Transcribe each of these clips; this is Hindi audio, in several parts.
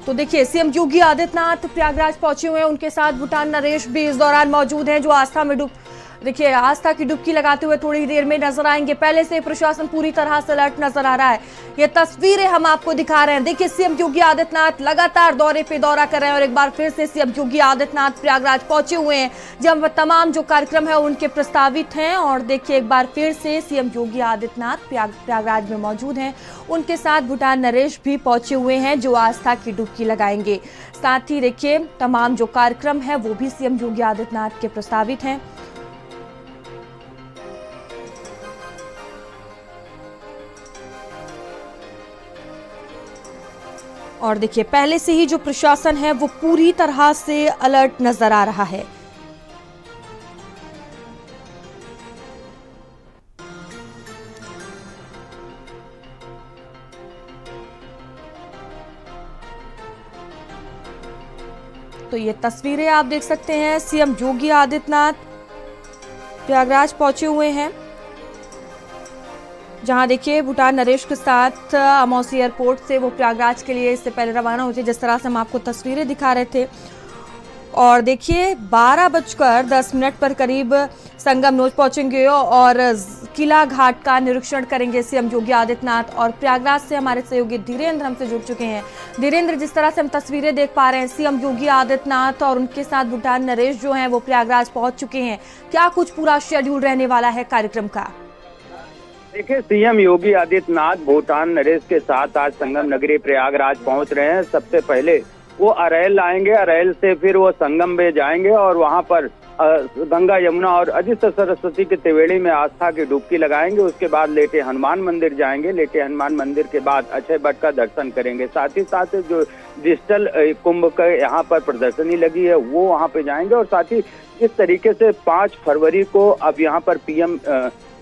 तो देखिए सीएम योगी आदित्यनाथ प्रयागराज पहुंचे हुए हैं, उनके साथ भूटान नरेश भी इस दौरान मौजूद हैं, जो आस्था में देखिए आस्था की डुबकी लगाते हुए थोड़ी देर में नजर आएंगे। पहले से प्रशासन पूरी तरह से अलर्ट नजर आ रहा है। ये तस्वीरें हम आपको दिखा रहे हैं। देखिए सीएम योगी आदित्यनाथ लगातार दौरे पे दौरा कर रहे हैं और एक बार फिर से सीएम योगी आदित्यनाथ प्रयागराज पहुंचे हुए हैं, जब तमाम जो कार्यक्रम है उनके प्रस्तावित हैं। और देखिए एक बार फिर से सीएम योगी आदित्यनाथ प्रयागराज में मौजूद हैं, उनके साथ भूटान नरेश भी पहुंचे हुए हैं, जो आस्था की डुबकी लगाएंगे। साथ ही देखिए तमाम जो कार्यक्रम है वो भी सीएम योगी आदित्यनाथ के प्रस्तावित हैं। और देखिए पहले से ही जो प्रशासन है वो पूरी तरह से अलर्ट नजर आ रहा है। तो ये तस्वीरें आप देख सकते हैं, सीएम योगी आदित्यनाथ प्रयागराज पहुंचे हुए हैं, जहां देखिए भूटान नरेश के साथ अमौसी एयरपोर्ट से वो प्रयागराज के लिए इससे पहले रवाना हुए थे, जिस तरह से हम आपको तस्वीरें दिखा रहे थे। और देखिए 12:10 पर करीब संगम नोच पहुंचेंगे और किला घाट का निरीक्षण करेंगे सीएम योगी आदित्यनाथ। और प्रयागराज से हमारे सहयोगी धीरेन्द्र हमसे जुड़ चुके हैं। धीरेन्द्र, जिस तरह से हम तस्वीरें देख पा रहे हैं, सीएम योगी आदित्यनाथ और उनके साथ भूटान नरेश जो हैं वो प्रयागराज पहुंच चुके हैं, क्या कुछ पूरा शेड्यूल रहने वाला है कार्यक्रम का? देखिए सीएम योगी आदित्यनाथ भूटान नरेश के साथ आज संगम नगरी प्रयागराज पहुंच रहे हैं। सबसे पहले वो अरैल आएंगे, अरैल से फिर वो संगम में जाएंगे और वहां पर गंगा यमुना और अधिष्ठ सरस्वती के त्रिवेणी में आस्था की डुबकी लगाएंगे। उसके बाद लेटे हनुमान मंदिर जाएंगे। लेटे हनुमान मंदिर के बाद अक्षय वट का दर्शन करेंगे। साथ ही साथ जो डिजिटल कुंभ का यहाँ पर प्रदर्शनी लगी है वो वहाँ पे जाएंगे। और साथ ही इस तरीके से 5 फरवरी को अब यहाँ पर पीएम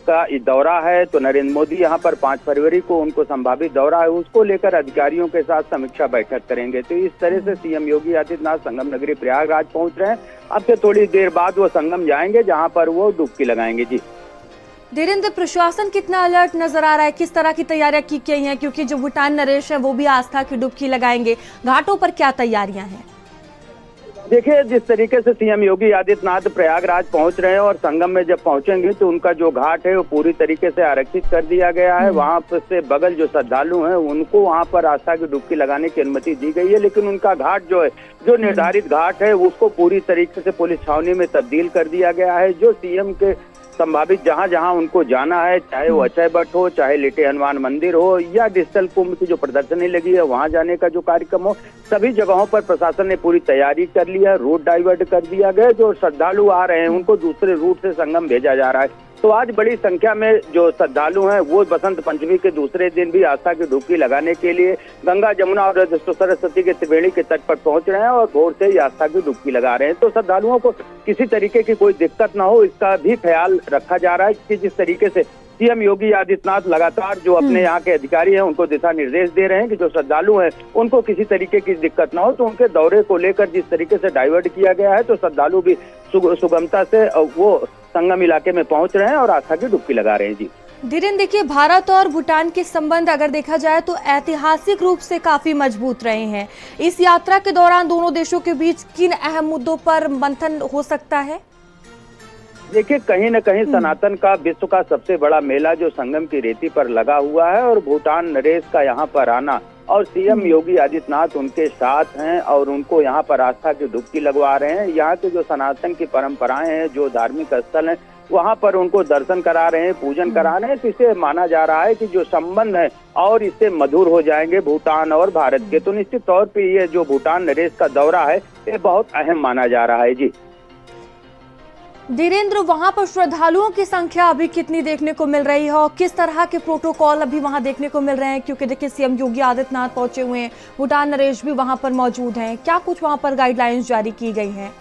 का दौरा है, तो नरेंद्र मोदी यहाँ पर 5 फरवरी को उनको संभावित दौरा है, उसको लेकर अधिकारियों के साथ समीक्षा बैठक करेंगे। तो इस तरह से सीएम योगी आदित्यनाथ संगम नगरी प्रयागराज पहुंच रहे हैं। अब से थोड़ी देर बाद वो संगम जाएंगे, जहां पर वो डुबकी लगाएंगे। जी धीरेन्द्र, प्रशासन कितना अलर्ट नजर आ रहा है, किस तरह की तैयारियां की गई हैं, क्योंकि जो भूटान नरेश है वो भी आस्था की डुबकी लगाएंगे, घाटों पर क्या तैयारियां हैं? देखिए जिस तरीके से सीएम योगी आदित्यनाथ प्रयागराज पहुंच रहे हैं और संगम में जब पहुंचेंगे तो उनका जो घाट है वो पूरी तरीके से आरक्षित कर दिया गया है। वहां पर से बगल जो श्रद्धालु हैं उनको वहां पर आस्था की डुबकी लगाने की अनुमति दी गई है, लेकिन उनका घाट जो है, जो निर्धारित घाट है, उसको पूरी तरीके से पुलिस छावनी में तब्दील कर दिया गया है। जो सीएम के संभावित जहां जहां उनको जाना है, चाहे वो अक्षय वट हो, चाहे लेटे हनुमान मंदिर हो या डिजिटल कुंभ की जो प्रदर्शनी लगी है वहां जाने का जो कार्यक्रम हो, सभी जगहों पर प्रशासन ने पूरी तैयारी कर लिया है। रूट डाइवर्ट कर दिया गया। जो श्रद्धालु आ रहे हैं उनको दूसरे रूट से संगम भेजा जा रहा है। तो आज बड़ी संख्या में जो श्रद्धालु हैं वो बसंत पंचमी के दूसरे दिन भी आस्था की डुबकी लगाने के लिए गंगा जमुना और सरस्वती के त्रिवेणी के तट पर पहुंच रहे हैं और भोर से ही आस्था की डुबकी लगा रहे हैं। तो श्रद्धालुओं को किसी तरीके की कोई दिक्कत ना हो, इसका भी ख्याल रखा जा रहा है कि जिस तरीके से सीएम योगी आदित्यनाथ लगातार जो अपने यहाँ के अधिकारी हैं उनको दिशा निर्देश दे रहे हैं कि जो श्रद्धालु हैं उनको किसी तरीके की दिक्कत ना हो। तो उनके दौरे को लेकर जिस तरीके से डाइवर्ट किया गया है, तो श्रद्धालु भी सुगमता से वो संगम इलाके में पहुंच रहे हैं और आस्था की डुबकी लगा रहे हैं। जी धीरेन्द्र, देखिए भारत और भूटान के संबंध अगर देखा जाए तो ऐतिहासिक रूप से काफी मजबूत रहे हैं। इस यात्रा के दौरान दोनों देशों के बीच किन अहम मुद्दों पर मंथन हो सकता है? देखिए कहीं न कहीं सनातन का विश्व का सबसे बड़ा मेला जो संगम की रेती पर लगा हुआ है और भूटान नरेश का यहाँ पर आना और सीएम योगी आदित्यनाथ उनके साथ हैं और उनको यहाँ पर आस्था की डुबकी लगवा रहे हैं। यहाँ के जो सनातन की परंपराएं हैं, जो धार्मिक स्थल हैं, वहाँ पर उनको दर्शन करा रहे हैं, पूजन करा रहे हैं। तो इसे माना जा रहा है कि जो संबंध है और इससे मधुर हो जाएंगे भूटान और भारत के। तो निश्चित तौर पर ये जो भूटान नरेश का दौरा है ये बहुत अहम माना जा रहा है। जी धीरेन्द्र, वहां पर श्रद्धालुओं की संख्या अभी कितनी देखने को मिल रही है और किस तरह के प्रोटोकॉल अभी वहां देखने को मिल रहे हैं? क्योंकि देखिए सीएम योगी आदित्यनाथ पहुंचे हुए हैं, भूटान नरेश भी वहां पर मौजूद हैं, क्या कुछ वहां पर गाइडलाइंस जारी की गई हैं?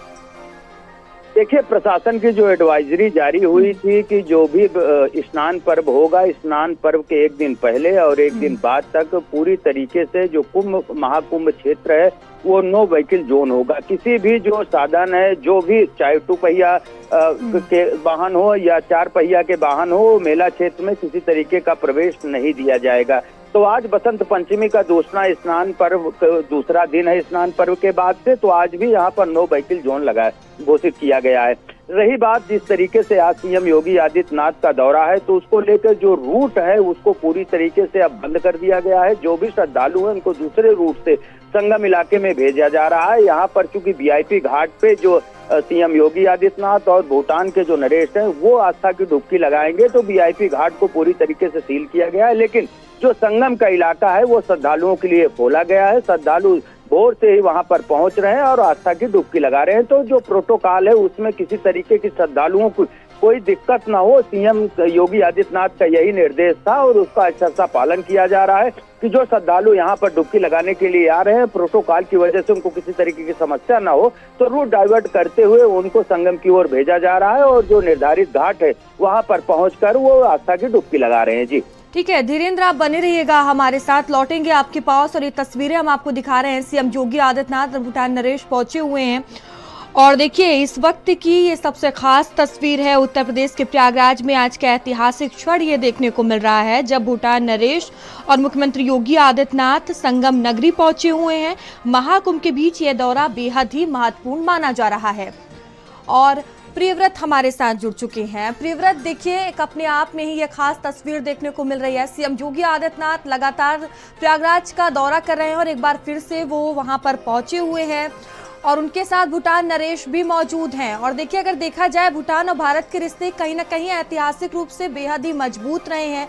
देखिए प्रशासन की जो एडवाइजरी जारी हुई थी कि जो भी स्नान पर्व होगा, स्नान पर्व के एक दिन पहले और एक दिन बाद तक पूरी तरीके से जो कुंभ महाकुंभ क्षेत्र है वो नो व्हीकल जोन होगा। किसी भी जो साधन है, जो भी चाहे 2 पहिया के वाहन हो या 4 पहिया के वाहन हो, मेला क्षेत्र में किसी तरीके का प्रवेश नहीं दिया जाएगा। तो आज बसंत पंचमी का स्नान पर्व, दूसरा दिन है स्नान पर्व के बाद से, तो आज भी यहाँ पर नो व्हीकल जोन घोषित किया गया है। रही बात जिस तरीके से आज सीएम योगी आदित्यनाथ का दौरा है, तो उसको लेकर जो रूट है उसको पूरी तरीके से अब बंद कर दिया गया है। जो भी श्रद्धालु हैं उनको दूसरे रूट से संगम इलाके में भेजा जा रहा है। यहाँ पर चूंकि वीआईपी घाट पे जो सीएम योगी आदित्यनाथ और भूटान के जो नरेश हैं वो आस्था की डुबकी लगाएंगे, तो वीआईपी घाट को पूरी तरीके से सील किया गया है। लेकिन जो संगम का इलाका है वो श्रद्धालुओं के लिए खोला गया है। श्रद्धालु भोर से ही वहां पर पहुंच रहे हैं और आस्था की डुबकी लगा रहे हैं। तो जो प्रोटोकॉल है उसमें किसी तरीके की श्रद्धालुओं को कोई दिक्कत ना हो, सीएम योगी आदित्यनाथ का यही निर्देश था और उसका अच्छा सा पालन किया जा रहा है कि जो श्रद्धालु यहाँ पर डुबकी लगाने के लिए आ रहे हैं, प्रोटोकॉल की वजह से उनको किसी तरीके की समस्या ना हो, तो रूट डाइवर्ट करते हुए उनको संगम की ओर भेजा जा रहा है और जो निर्धारित घाट है वहां पर पहुंचकर वो आस्था की डुबकी लगा रहे हैं। जी ठीक है धीरेन्द्र, आप बने रहिएगा हमारे साथ, लौटेंगे आपके पास और ये तस्वीरें हम आपको दिखा रहे हैं। सीएम योगी आदित्यनाथ और भूटान नरेश पहुंचे हुए हैं और देखिए इस वक्त की ये सबसे खास तस्वीर है उत्तर प्रदेश के प्रयागराज में। आज का ऐतिहासिक क्षण ये देखने को मिल रहा है जब भूटान नरेश और मुख्यमंत्री योगी आदित्यनाथ संगम नगरी पहुंचे हुए हैं। महाकुंभ के बीच ये दौरा बेहद ही महत्वपूर्ण माना जा रहा है। और प्रियव्रत हमारे साथ जुड़ चुके हैं। प्रियव्रत, देखिए एक अपने आप में ही ये खास तस्वीर देखने को मिल रही है। सीएम योगी आदित्यनाथ लगातार प्रयागराज का दौरा कर रहे हैं और एक बार फिर से वो वहां पर पहुंचे हुए हैं और उनके साथ भूटान नरेश भी मौजूद हैं। और देखिए अगर देखा जाए भूटान और भारत के रिश्ते कहीं ना कहीं ऐतिहासिक रूप से बेहद ही मजबूत रहे हैं,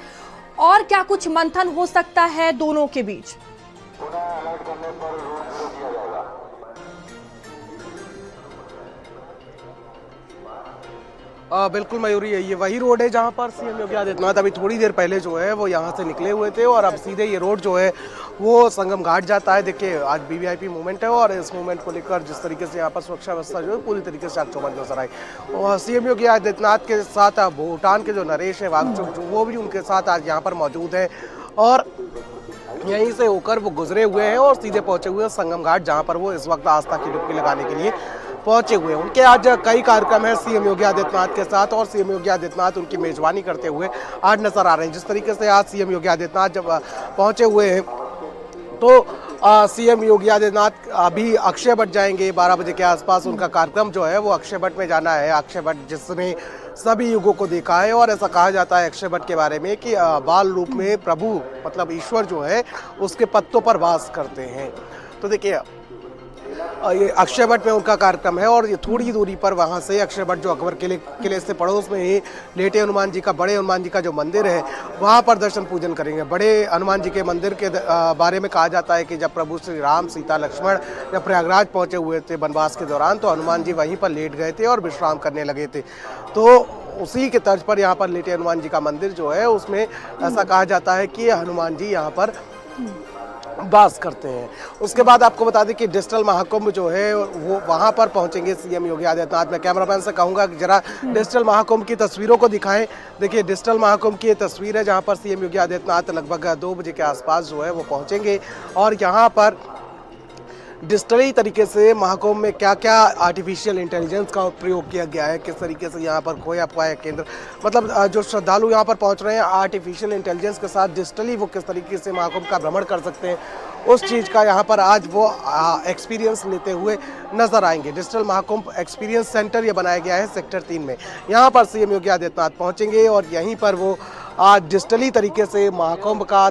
और क्या कुछ मंथन हो सकता है दोनों के बीच? बिल्कुल मयूरी, ये वही रोड है जहां पर सीएम योगी आदित्यनाथ अभी थोड़ी देर पहले जो है वो यहां से निकले हुए थे और अब सीधे ये रोड जो है वो संगम घाट जाता है। देखिए आज वीवीआईपी मूवमेंट है और इस मूवमेंट को लेकर जिस तरीके से यहाँ पर सुरक्षा व्यवस्था जो है पूरी तरीके से चौबंद नजर आई। और सीएम योगी आदित्यनाथ के साथ भूटान के जो नरेश है वांगचुक, जो वो भी उनके साथ आज यहाँ पर मौजूद है और यहीं से होकर वो गुजरे हुए हैं और सीधे पहुंचे हुए हैं संगम घाट, जहाँ पर वो इस वक्त आस्था की डुबकी लगाने के लिए पहुंचे हुए हैं। उनके आज कई कार्यक्रम है सीएम योगी आदित्यनाथ के साथ और सीएम योगी आदित्यनाथ उनकी मेजबानी करते हुए आज नजर आ रहे हैं। जिस तरीके से आज सीएम योगी आदित्यनाथ जब पहुंचे हुए हैं तो सीएम योगी आदित्यनाथ अभी अक्षय वट जाएंगे। 12 बजे के आसपास उनका कार्यक्रम जो है वो अक्षय वट में जाना है। अक्षय वट जिसने सभी युगों को देखा है और ऐसा कहा जाता है अक्षय वट के बारे में कि बाल रूप में प्रभु मतलब ईश्वर जो है उसके पत्तों पर वास करते हैं। तो देखिए ये अक्षय वट में उनका कार्यक्रम है और ये थोड़ी दूरी पर वहाँ से अक्षय वट जो अकबर किले से पड़ोस में ही लेटे हनुमान जी का, बड़े हनुमान जी का जो मंदिर है वहाँ पर दर्शन पूजन करेंगे। बड़े हनुमान जी के मंदिर के बारे में कहा जाता है कि जब प्रभु श्री राम, सीता, लक्ष्मण जब प्रयागराज पहुँचे हुए थे वनवास के दौरान तो हनुमान जी वहीं पर लेट गए थे और विश्राम करने लगे थे। तो उसी के तर्ज पर यहाँ पर लेटे हनुमान जी का मंदिर जो है उसमें ऐसा कहा जाता है कि हनुमान जी यहाँ पर वास करते हैं। उसके बाद आपको बता दें कि डिजिटल महाकुंभ जो है वो वहाँ पर पहुँचेंगे सीएम योगी आदित्यनाथ। मैं कैमरामैन से कहूँगा कि जरा डिजिटल महाकुंभ की तस्वीरों को दिखाएं। देखिए डिजिटल महाकुंभ की ये तस्वीर है जहाँ पर सीएम योगी आदित्यनाथ लगभग 2 बजे के आसपास जो है वो पहुँचेंगे और यहाँ पर डिजिटली तरीके से महाकुंभ में क्या क्या आर्टिफिशियल इंटेलिजेंस का प्रयोग किया गया है, किस तरीके से यहाँ पर खोया पाया केंद्र, मतलब जो श्रद्धालु यहाँ पर पहुँच रहे हैं आर्टिफिशियल इंटेलिजेंस के साथ डिजिटली वो किस तरीके से महाकुंभ का भ्रमण कर सकते हैं, उस चीज़ का यहाँ पर आज वो एक्सपीरियंस लेते हुए नजर आएंगे। डिजिटल महाकुंभ एक्सपीरियंस सेंटर ये बनाया गया है सेक्टर 3 में। यहाँ पर सीएम योगी आदित्यनाथ पहुँचेंगे और यहीं पर वो आज डिजिटली तरीके से महाकुंभ का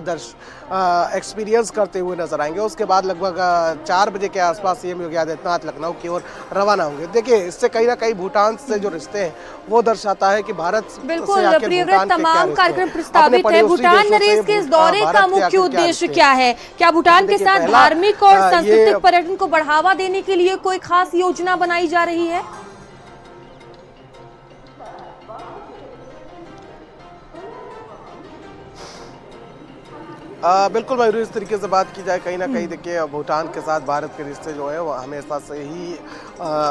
एक्सपीरियंस करते हुए नजर आएंगे। उसके बाद लगभग 4 बजे के आसपास सीएम योगी आदित्यनाथ लखनऊ की ओर रवाना होंगे। देखिए इससे कहीं ना कहीं भूटान से जो रिश्ते हैं वो दर्शाता है कि भारत बिल्कुल प्रियव्रत तमाम कार्यक्रम प्रस्तावित है। भूटान नरेश के इस दौरे का मुख्य उद्देश्य क्या है? क्या भूटान के साथ धार्मिक और सांस्कृतिक पर्यटन को बढ़ावा देने के लिए कोई खास योजना बनाई जा रही है? बिल्कुल मयूरी, इस तरीके से बात की जाए कहीं ना कहीं देखिए भूटान के साथ भारत के रिश्ते जो है वो हमेशा से ही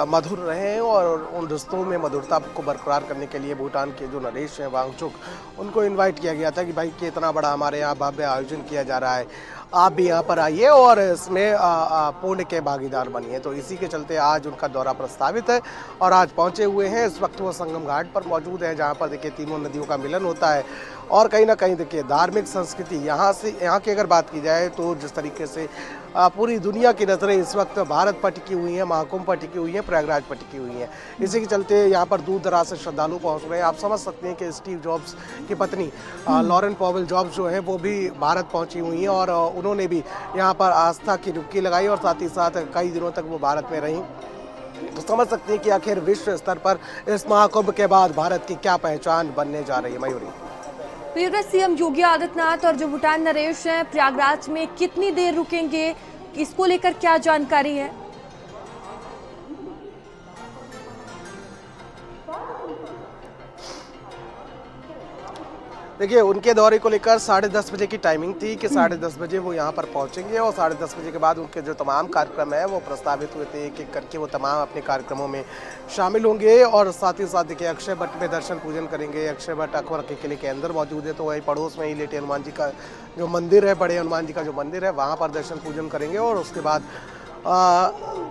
मधुर रहे हैं और उन रिश्तों में मधुरता को बरकरार करने के लिए भूटान के जो नरेश हैं वांगचुक, उनको इनवाइट किया गया था कि भाई कि इतना बड़ा हमारे यहाँ भव्य आयोजन किया जा रहा है। आप भी यहाँ पर आइए और इसमें पुण्य के भागीदार बनिए। तो इसी के चलते आज उनका दौरा प्रस्तावित है और आज पहुँचे हुए हैं। इस वक्त वो संगम घाट पर मौजूद है, जहाँ पर देखिए तीनों नदियों का मिलन होता है और कहीं ना कहीं देखिए धार्मिक संस्कृति यहाँ की अगर बात की जाए तो जिस तरीके से पूरी दुनिया की नज़रें इस वक्त भारत पर टिकी हुई हैं, महाकुंभ पर टिकी हुई हैं, प्रयागराज पर टिकी हुई हैं। इसी के चलते यहाँ पर दूर दराज से श्रद्धालु पहुँच रहे हैं। आप समझ सकते हैं कि स्टीव जॉब्स की पत्नी लॉरेन पॉवेल जॉब्स जो है वो भी भारत पहुँची हुई हैं और उन्होंने भी यहाँ पर आस्था की डुबकी लगाई और साथ ही साथ कई दिनों तक वो भारत में रहीं। तो समझ सकते हैं कि आखिर विश्व स्तर पर इस महाकुंभ के बाद भारत की क्या पहचान बनने जा रही है। मयूरी, प्रयागराज सीएम योगी आदित्यनाथ और जो भूटान नरेश हैं प्रयागराज में कितनी देर रुकेंगे, इसको लेकर क्या जानकारी है? देखिए उनके दौरे को लेकर 10:30 बजे की टाइमिंग थी कि 10:30 बजे वो यहाँ पर पहुँचेंगे और 10:30 बजे के बाद उनके जो तमाम कार्यक्रम है वो प्रस्तावित हुए थे। एक एक करके वो तमाम अपने कार्यक्रमों में शामिल होंगे और साथ ही साथ देखिए अक्षय वट में दर्शन पूजन करेंगे। अक्षय वट अकबर के किले के अंदर मौजूद है, तो वही पड़ोस में ही लेटे हनुमान जी का जो मंदिर है, बड़े हनुमान जी का जो मंदिर है, वहाँ पर दर्शन पूजन करेंगे और उसके बाद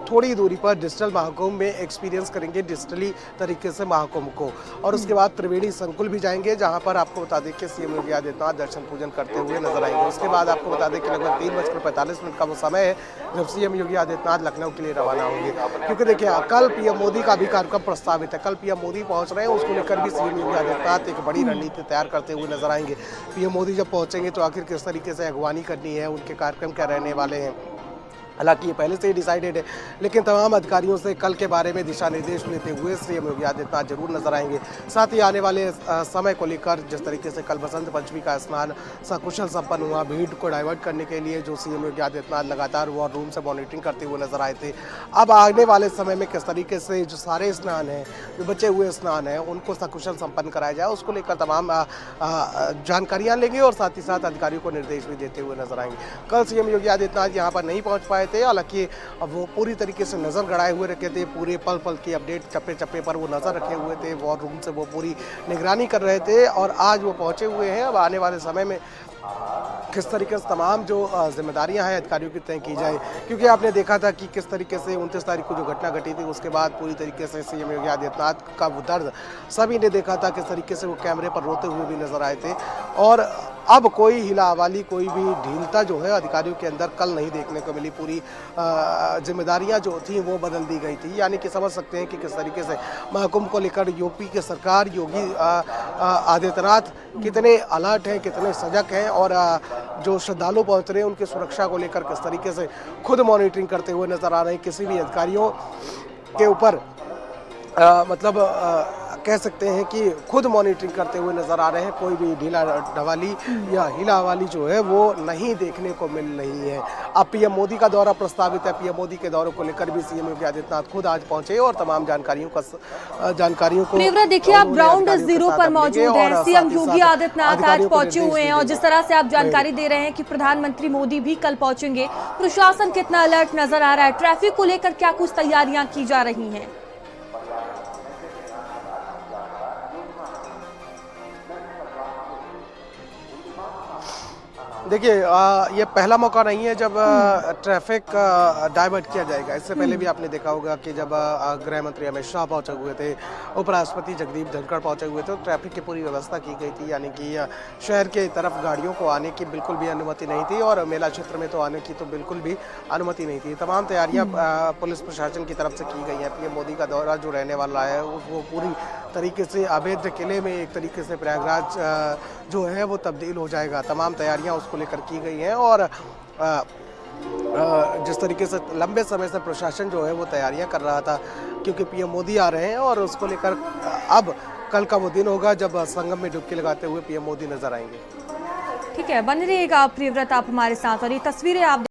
थोड़ी दूरी पर डिजिटल महाकुंभ में एक्सपीरियंस करेंगे डिजिटली तरीके से महाकुंभ को। और उसके बाद त्रिवेणी संकुल भी जाएंगे, जहां पर आपको बता दें कि सीएम योगी आदित्यनाथ दर्शन पूजन करते हुए नजर आएंगे। उसके बाद आपको बता दें कि लगभग 3:45 का वो समय है जब सीएम योगी आदित्यनाथ लखनऊ के लिए रवाना होंगे, क्योंकि देखिए कल पीएम मोदी का भी कार्यक्रम प्रस्तावित है। कल पीएम मोदी पहुंच रहे हैं, उसको लेकर भी सीएम योगी आदित्यनाथ एक बड़ी रणनीति तैयार करते हुए नजर आएंगे। पीएम मोदी जब पहुंचेंगे तो आखिर किस तरीके से अगवानी करनी है, उनके कार्यक्रम क्या रहने वाले हैं, हालांकि ये पहले से ही डिसाइडेड है, लेकिन तमाम अधिकारियों से कल के बारे में दिशा निर्देश लेते हुए सीएम योगी आदित्यनाथ जरूर नजर आएंगे। साथ ही आने वाले समय को लेकर जिस तरीके से कल बसंत पंचमी का स्नान सकुशल संपन्न हुआ, भीड़ को डाइवर्ट करने के लिए जो सीएम योगी आदित्यनाथ लगातार वॉर रूम से मॉनिटरिंग करते हुए नजर आए थे। अब आने वाले समय में किस तरीके से जो सारे स्नान हैं, जो बचे हुए स्नान हैं, उनको सकुशल संपन्न कराया जाए, उसको लेकर तमाम जानकारियाँ लेंगे और साथ ही साथ अधिकारियों को निर्देश भी देते हुए नजर आएंगे। कल सीएम योगी आदित्यनाथ यहाँ पर नहीं पहुँच पाए थे, हालांकि वो पूरी तरीके से नज़र गड़ाए हुए रखे थे, पूरे पल पल की अपडेट चप्पे चप्पे पर वो नज़र रखे हुए थे, वॉर रूम से वो पूरी निगरानी कर रहे थे और आज वो पहुंचे हुए हैं। अब आने वाले समय में किस तरीके से तमाम जो जिम्मेदारियां हैं अधिकारियों की तय की जाए, क्योंकि आपने देखा था कि किस तरीके से 29 तारीख को जो घटना घटी थी उसके बाद पूरी तरीके से सीएम योगी आदित्यनाथ का वो दर्द सभी ने देखा था, किस तरीके से वो कैमरे पर रोते हुए भी नजर आए थे। और अब कोई हिला हवाली, कोई भी ढीलता जो है अधिकारियों के अंदर कल नहीं देखने को मिली। पूरी जिम्मेदारियां जो थी वो बदल दी गई थी, यानी कि समझ सकते हैं कि किस तरीके से महाकुंभ को लेकर यूपी की सरकार योगी आदित्यनाथ कितने अलर्ट हैं, कितने सजग हैं और जो श्रद्धालु पहुंच रहे हैं उनकी सुरक्षा को लेकर किस तरीके से खुद मॉनिटरिंग करते हुए नजर आ रहे हैं। किसी भी अधिकारियों के ऊपर कह सकते हैं कि खुद मॉनिटरिंग करते हुए नजर आ रहे हैं। कोई भी ढीला ढवाली या हिला हवाली जो है वो नहीं देखने को मिल रही है। अब पीएम मोदी का दौरा प्रस्तावित है, पीएम मोदी के दौरे को लेकर भी सीएम योगी आदित्यनाथ खुद आज पहुंचे और तमाम जानकारियों को देखिए आप ग्राउंड जीरो पर मौजूद हैं। सीएम योगी आदित्यनाथ आज पहुंचे हुए हैं और जिस तरह से आप जानकारी दे रहे हैं कि प्रधानमंत्री मोदी भी कल पहुंचेंगे, प्रशासन कितना अलर्ट नजर आ रहा है, ट्रैफिक को लेकर क्या कुछ तैयारियां की जा रही हैं? देखिए ये पहला मौका नहीं है जब ट्रैफिक डाइवर्ट किया जाएगा। इससे पहले भी आपने देखा होगा कि जब गृह मंत्री अमित शाह पहुंचे हुए थे, उपराष्ट्रपति जगदीप धनखड़ पहुंचे हुए थे, तो ट्रैफिक की पूरी व्यवस्था की गई थी, यानी कि शहर के तरफ गाड़ियों को आने की बिल्कुल भी अनुमति नहीं थी और मेला क्षेत्र में तो आने की तो बिल्कुल भी अनुमति नहीं थी। तमाम तैयारियाँ पुलिस प्रशासन की तरफ से की गई हैं। पीएम मोदी का दौरा जो रहने वाला है वो पूरी तरीके से अवैध किले में एक तरीके से प्रयागराज जो है वो तब्दील हो जाएगा। तमाम तैयारियां उसको लेकर की गई हैं और जिस तरीके से लंबे समय से प्रशासन जो है वो तैयारियां कर रहा था, क्योंकि पीएम मोदी आ रहे हैं और उसको लेकर अब कल का वो दिन होगा जब संगम में डुबकी लगाते हुए पीएम मोदी नजर आएंगे। ठीक है, बने रहिएगा प्रियव्रत आप हमारे साथ और ये तस्वीरें आप